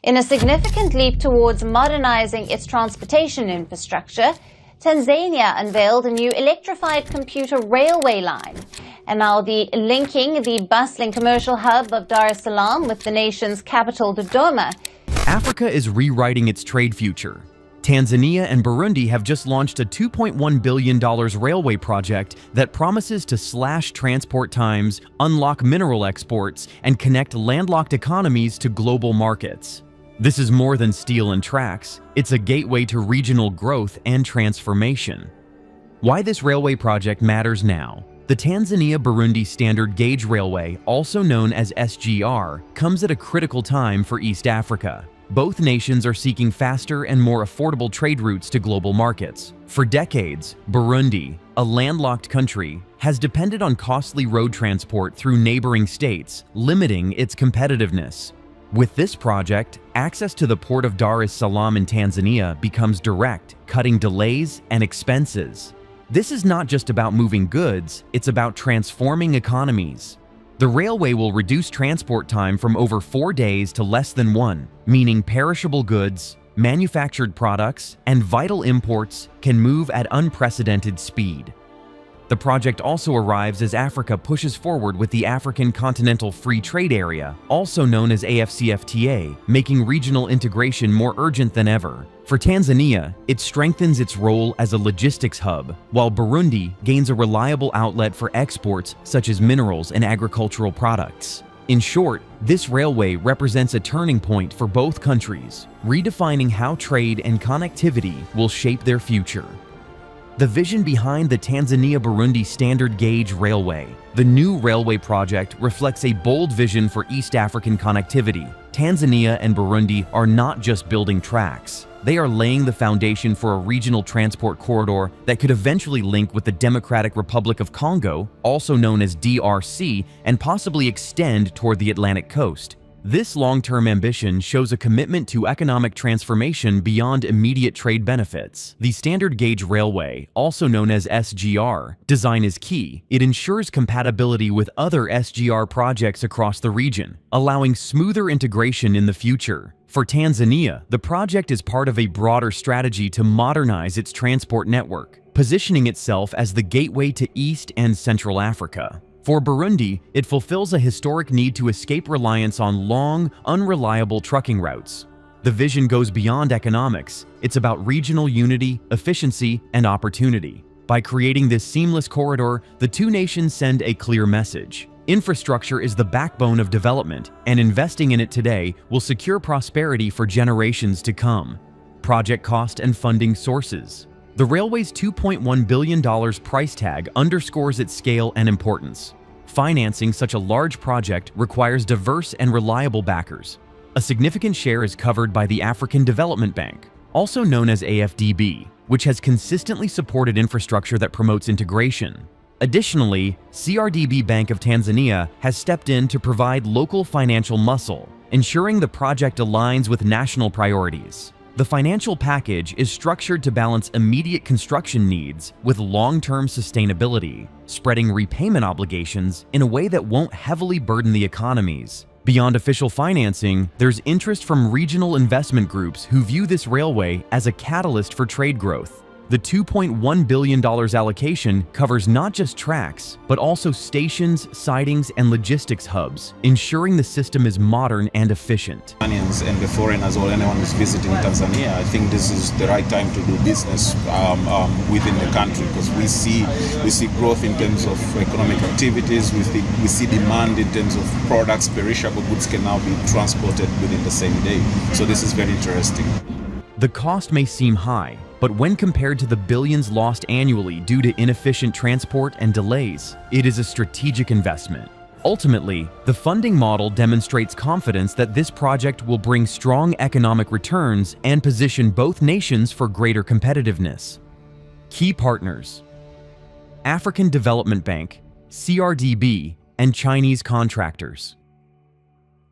In a significant leap towards modernizing its transportation infrastructure, Tanzania unveiled a new electrified commuter railway line. And now linking the bustling commercial hub of Dar es Salaam with the nation's capital, Dodoma. Africa is rewriting its trade future. Tanzania and Burundi have just launched a $2.1 billion railway project that promises to slash transport times, unlock mineral exports, and connect landlocked economies to global markets. This is more than steel and tracks. It's a gateway to regional growth and transformation. Why this railway project matters now. The Tanzania-Burundi Standard Gauge Railway, also known as SGR, comes at a critical time for East Africa. Both nations are seeking faster and more affordable trade routes to global markets. For decades, Burundi, a landlocked country, has depended on costly road transport through neighboring states, limiting its competitiveness. With this project, access to the Port of Dar es Salaam in Tanzania becomes direct, cutting delays and expenses. This is not just about moving goods, it's about transforming economies. The railway will reduce transport time from over 4 days to less than 1, meaning perishable goods, manufactured products, and vital imports can move at unprecedented speed. The project also arrives as Africa pushes forward with the African Continental Free Trade Area, also known as AfCFTA, making regional integration more urgent than ever. For Tanzania, it strengthens its role as a logistics hub, while Burundi gains a reliable outlet for exports such as minerals and agricultural products. In short, this railway represents a turning point for both countries, redefining how trade and connectivity will shape their future. The vision behind the Tanzania-Burundi Standard Gauge Railway. The new railway project reflects a bold vision for East African connectivity. Tanzania and Burundi are not just building tracks. They are laying the foundation for a regional transport corridor that could eventually link with the Democratic Republic of Congo, also known as DRC, and possibly extend toward the Atlantic coast. This long-term ambition shows a commitment to economic transformation beyond immediate trade benefits. The Standard Gauge Railway, also known as SGR, design is key. It ensures compatibility with other SGR projects across the region, allowing smoother integration in the future. For Tanzania, the project is part of a broader strategy to modernize its transport network, positioning itself as the gateway to East and Central Africa. For Burundi, it fulfills a historic need to escape reliance on long, unreliable trucking routes. The vision goes beyond economics. It's about regional unity, efficiency, and opportunity. By creating this seamless corridor, the two nations send a clear message. Infrastructure is the backbone of development, and investing in it today will secure prosperity for generations to come. Project cost and funding sources. The railway's $2.1 billion price tag underscores its scale and importance. Financing such a large project requires diverse and reliable backers. A significant share is covered by the African Development Bank, also known as AfDB, which has consistently supported infrastructure that promotes integration. Additionally, CRDB Bank of Tanzania has stepped in to provide local financial muscle, ensuring the project aligns with national priorities. The financial package is structured to balance immediate construction needs with long-term sustainability, spreading repayment obligations in a way that won't heavily burden the economies. Beyond official financing, there's interest from regional investment groups who view this railway as a catalyst for trade growth. The $2.1 billion allocation covers not just tracks, but also stations, sidings, and logistics hubs, ensuring the system is modern and efficient. Tanzanians and the foreigners or anyone who's visiting Tanzania, I think this is the right time to do business within the country, because we see growth in terms of economic activities. We see demand in terms of products. Perishable goods can now be transported within the same day. So this is very interesting. The cost may seem high, but when compared to the billions lost annually due to inefficient transport and delays, it is a strategic investment. Ultimately, the funding model demonstrates confidence that this project will bring strong economic returns and position both nations for greater competitiveness. Key partners: African Development Bank, CRDB, and Chinese contractors.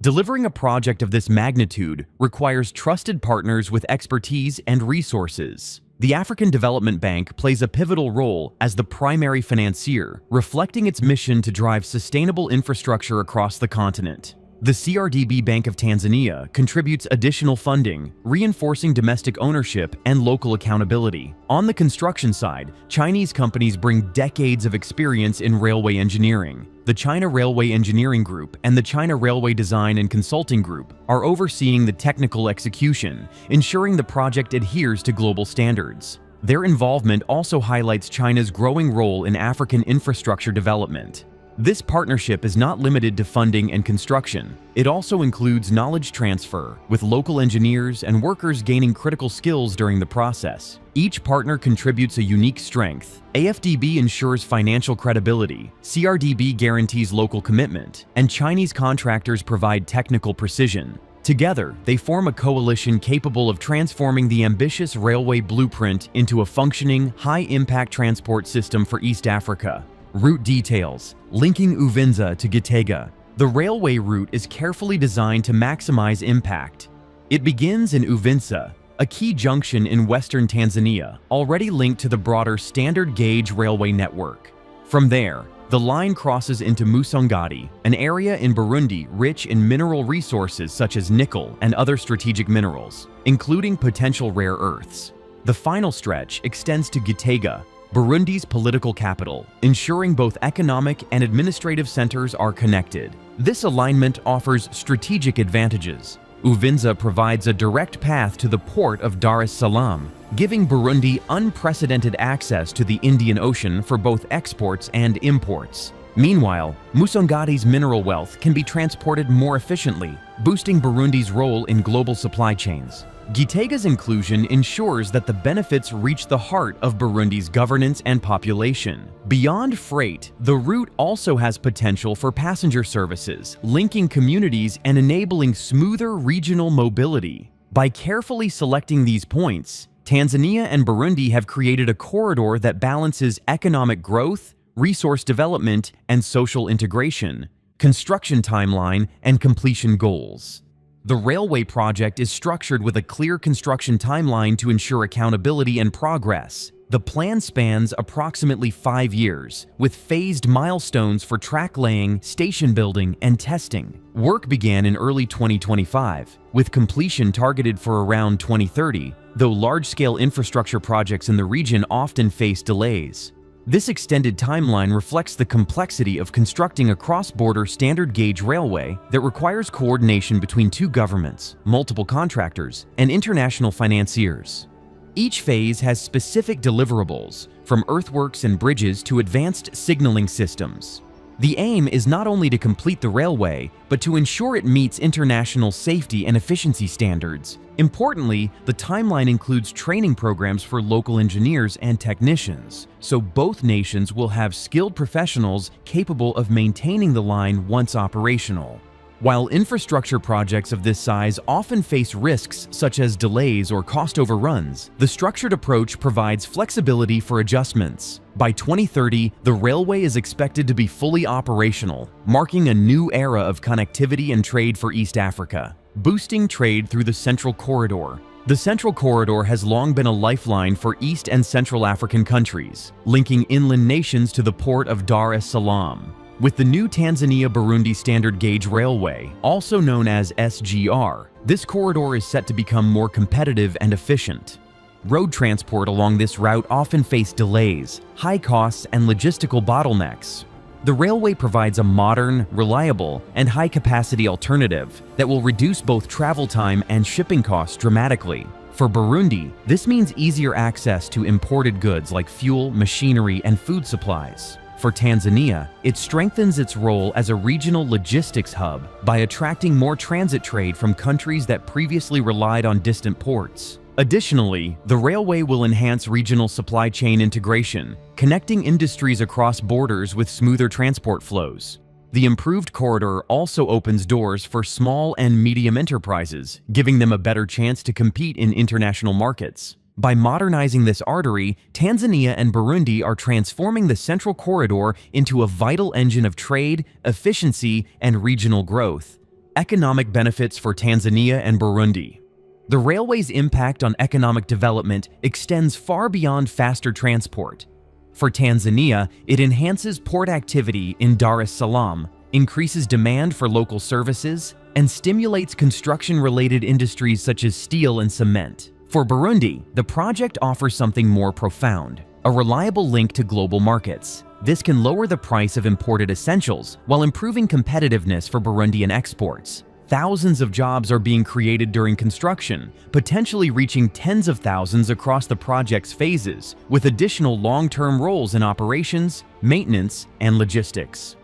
Delivering a project of this magnitude requires trusted partners with expertise and resources. The African Development Bank plays a pivotal role as the primary financier, reflecting its mission to drive sustainable infrastructure across the continent. The CRDB Bank of Tanzania contributes additional funding, reinforcing domestic ownership and local accountability. On the construction side, Chinese companies bring decades of experience in railway engineering. The China Railway Engineering Group and the China Railway Design and Consulting Group are overseeing the technical execution, ensuring the project adheres to global standards. Their involvement also highlights China's growing role in African infrastructure development. This partnership is not limited to funding and construction. It also includes knowledge transfer, with local engineers and workers gaining critical skills during the process. Each partner contributes a unique strength. AfDB ensures financial credibility, CRDB guarantees local commitment, and Chinese contractors provide technical precision. Together, they form a coalition capable of transforming the ambitious railway blueprint into a functioning, high-impact transport system for East Africa. Route details. Linking Uvinza to Gitega. The railway route is carefully designed to maximize impact. It begins in Uvinza, a key junction in western Tanzania, already linked to the broader standard gauge railway network. From there, the line crosses into Musongati, an area in Burundi rich in mineral resources such as nickel and other strategic minerals, including potential rare earths. The final stretch extends to Gitega, Burundi's political capital, ensuring both economic and administrative centers are connected. This alignment offers strategic advantages. Uvinza provides a direct path to the port of Dar es Salaam, giving Burundi unprecedented access to the Indian Ocean for both exports and imports. Meanwhile, Musongati's mineral wealth can be transported more efficiently, boosting Burundi's role in global supply chains. Gitega's inclusion ensures that the benefits reach the heart of Burundi's governance and population. Beyond freight, the route also has potential for passenger services, linking communities and enabling smoother regional mobility. By carefully selecting these points, Tanzania and Burundi have created a corridor that balances economic growth, resource development, and social integration, construction timeline, and completion goals. The railway project is structured with a clear construction timeline to ensure accountability and progress. The plan spans approximately 5 years, with phased milestones for track laying, station building, and testing. Work began in early 2025, with completion targeted for around 2030, though large-scale infrastructure projects in the region often face delays. This extended timeline reflects the complexity of constructing a cross-border standard gauge railway that requires coordination between two governments, multiple contractors, and international financiers. Each phase has specific deliverables, from earthworks and bridges to advanced signaling systems. The aim is not only to complete the railway, but to ensure it meets international safety and efficiency standards. Importantly, the timeline includes training programs for local engineers and technicians, so both nations will have skilled professionals capable of maintaining the line once operational. While infrastructure projects of this size often face risks such as delays or cost overruns, the structured approach provides flexibility for adjustments. By 2030, the railway is expected to be fully operational, marking a new era of connectivity and trade for East Africa. Boosting trade through the Central Corridor. The Central Corridor has long been a lifeline for East and Central African countries, linking inland nations to the port of Dar es Salaam. With the new Tanzania-Burundi Standard Gauge Railway, also known as SGR, this corridor is set to become more competitive and efficient. Road transport along this route often face delays, high costs, and logistical bottlenecks. The railway provides a modern, reliable, and high-capacity alternative that will reduce both travel time and shipping costs dramatically. For Burundi, this means easier access to imported goods like fuel, machinery, and food supplies. For Tanzania, it strengthens its role as a regional logistics hub by attracting more transit trade from countries that previously relied on distant ports. Additionally, the railway will enhance regional supply chain integration, connecting industries across borders with smoother transport flows. The improved corridor also opens doors for small and medium enterprises, giving them a better chance to compete in international markets. By modernizing this artery, Tanzania and Burundi are transforming the Central Corridor into a vital engine of trade, efficiency, and regional growth. Economic benefits for Tanzania and Burundi. The railway's impact on economic development extends far beyond faster transport. For Tanzania, it enhances port activity in Dar es Salaam, increases demand for local services, and stimulates construction-related industries such as steel and cement. For Burundi, the project offers something more profound: a reliable link to global markets. This can lower the price of imported essentials while improving competitiveness for Burundian exports. Thousands of jobs are being created during construction, potentially reaching tens of thousands across the project's phases, with additional long-term roles in operations, maintenance, and logistics.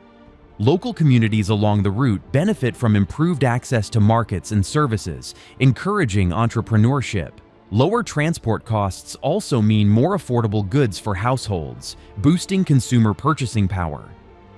Local communities along the route benefit from improved access to markets and services, encouraging entrepreneurship. Lower transport costs also mean more affordable goods for households, boosting consumer purchasing power.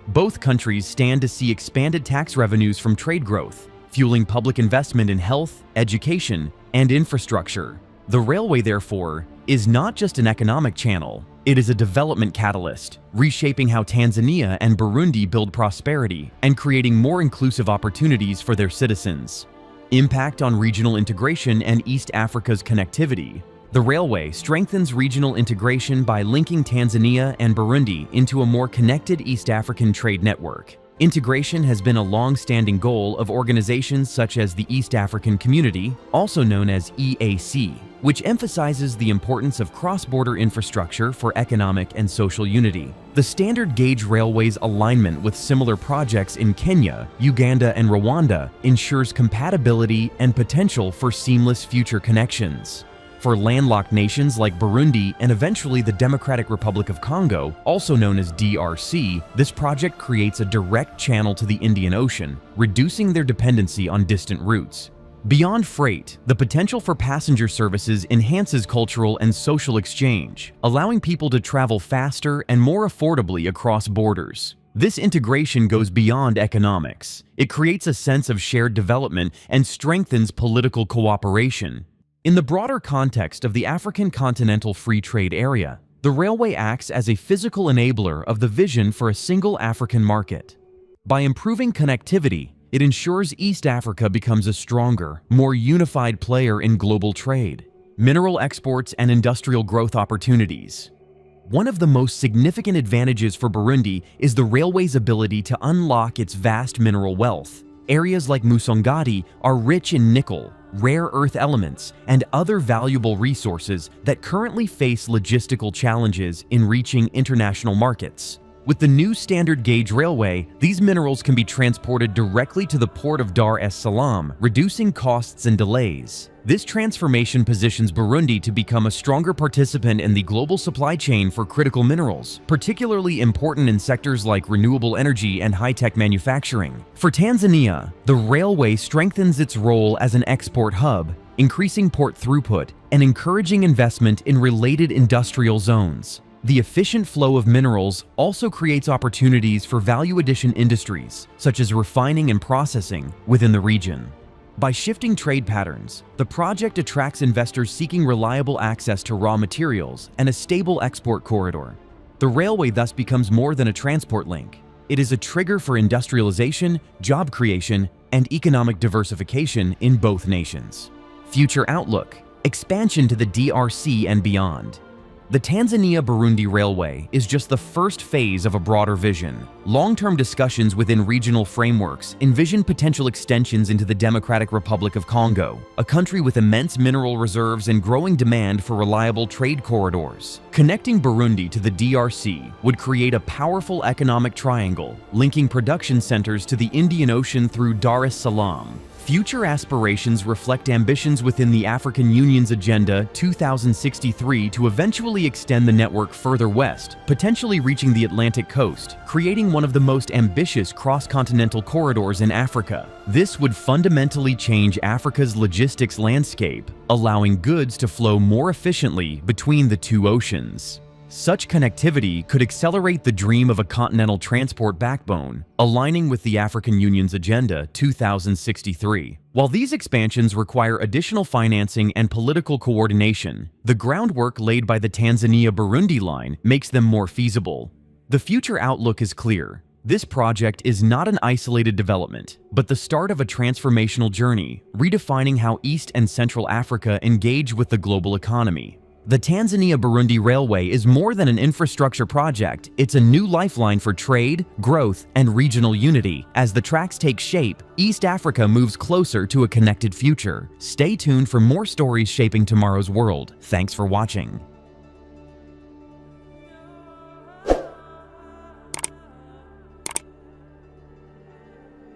Both countries stand to see expanded tax revenues from trade growth, fueling public investment in health, education, and infrastructure. The railway, therefore, is not just an economic channel, it is a development catalyst, reshaping how Tanzania and Burundi build prosperity and creating more inclusive opportunities for their citizens. Impact on regional integration and East Africa's connectivity. The railway strengthens regional integration by linking Tanzania and Burundi into a more connected East African trade network. Integration has been a long-standing goal of organizations such as the East African Community, also known as EAC, which emphasizes the importance of cross-border infrastructure for economic and social unity. The standard gauge railway's alignment with similar projects in Kenya, Uganda, and Rwanda ensures compatibility and potential for seamless future connections. For landlocked nations like Burundi and eventually the Democratic Republic of Congo, also known as DRC, this project creates a direct channel to the Indian Ocean, reducing their dependency on distant routes. Beyond freight, the potential for passenger services enhances cultural and social exchange, allowing people to travel faster and more affordably across borders. This integration goes beyond economics. It creates a sense of shared development and strengthens political cooperation. In the broader context of the African Continental Free Trade Area, the railway acts as a physical enabler of the vision for a single African market. By improving connectivity, it ensures East Africa becomes a stronger, more unified player in global trade, mineral exports, and industrial growth opportunities. One of the most significant advantages for Burundi is the railway's ability to unlock its vast mineral wealth. Areas like Musongati are rich in nickel, rare earth elements, and other valuable resources that currently face logistical challenges in reaching international markets. With the new standard gauge railway, these minerals can be transported directly to the Port of Dar Salaam, reducing costs and delays. This transformation positions Burundi to become a stronger participant in the global supply chain for critical minerals, particularly important in sectors like renewable energy and high-tech manufacturing. For Tanzania, the railway strengthens its role as an export hub, increasing port throughput and encouraging investment in related industrial zones. The efficient flow of minerals also creates opportunities for value-addition industries, such as refining and processing, within the region. By shifting trade patterns, the project attracts investors seeking reliable access to raw materials and a stable export corridor. The railway thus becomes more than a transport link. It is a trigger for industrialization, job creation, and economic diversification in both nations. Future outlook: expansion to the DRC and beyond. The Tanzania-Burundi Railway is just the first phase of a broader vision. Long-term discussions within regional frameworks envision potential extensions into the Democratic Republic of Congo, a country with immense mineral reserves and growing demand for reliable trade corridors. Connecting Burundi to the DRC would create a powerful economic triangle, linking production centers to the Indian Ocean through Dar es Salaam. Future aspirations reflect ambitions within the African Union's Agenda 2063 to eventually extend the network further west, potentially reaching the Atlantic coast, creating one of the most ambitious cross-continental corridors in Africa. This would fundamentally change Africa's logistics landscape, allowing goods to flow more efficiently between the two oceans. Such connectivity could accelerate the dream of a continental transport backbone, aligning with the African Union's Agenda 2063. While these expansions require additional financing and political coordination, the groundwork laid by the Tanzania-Burundi line makes them more feasible. The future outlook is clear. This project is not an isolated development, but the start of a transformational journey, redefining how East and Central Africa engage with the global economy. The Tanzania-Burundi Railway is more than an infrastructure project, it's a new lifeline for trade, growth, and regional unity. As the tracks take shape, East Africa moves closer to a connected future. Stay tuned for more stories shaping tomorrow's world. Thanks for watching.